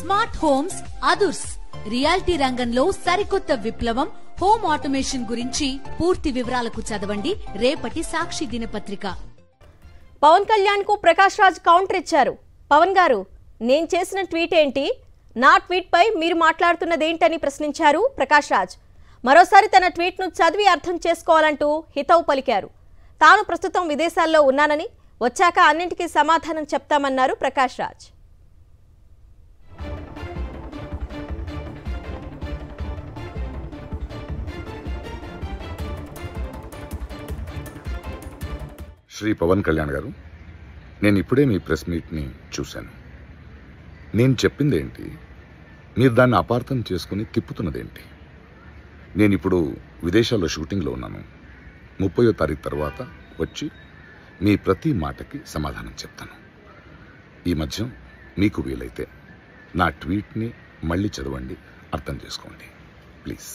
Smart homes అదుర్స్ reality రంగంలో సరికొత్త విప్లవం హోమ్ ఆటోమేషన్ గురించి పూర్తి వివరాలకు చదవండి రేపటి సాక్షి దినపత్రిక. పవన్ కళ్యాణ్ కు ప్రకాష్ రాజ్ కౌంటర్ ఇచ్చారు. పవన్ గారు, నేను చేసిన ట్వీట్ ఏంటి, నా ట్వీట్ పై మీరు మాట్లాడుతున్నదేంటని ప్రశ్నించారు ప్రకాష్ రాజ్. మరోసారి తన ట్వీట్ ను చదివి అర్థం చేసుకోవాలంటూ హితవు పలికారు. తాను ప్రస్తుతం విదేశాల్లో ఉన్నానని, వచ్చాక అన్నింటికీ సమాధానం చెప్తామన్నారు ప్రకాష్ రాజ్. శ్రీ పవన్ కళ్యాణ్ గారు, నేను ఇప్పుడే మీ ప్రెస్ మీట్ని చూశాను. నేను చెప్పిందేంటి, మీరు దాన్ని అపార్థం చేసుకుని తిప్పుతున్నదేంటి? నేను ఇప్పుడు విదేశాల్లో షూటింగ్లో ఉన్నాను. 30వ తారీఖు తర్వాత వచ్చి మీ ప్రతి మాటకి సమాధానం చెప్తాను. ఈ మధ్య మీకు వీలైతే నా ట్వీట్ని మళ్ళీ చదవండి, అర్థం చేసుకోండి ప్లీజ్.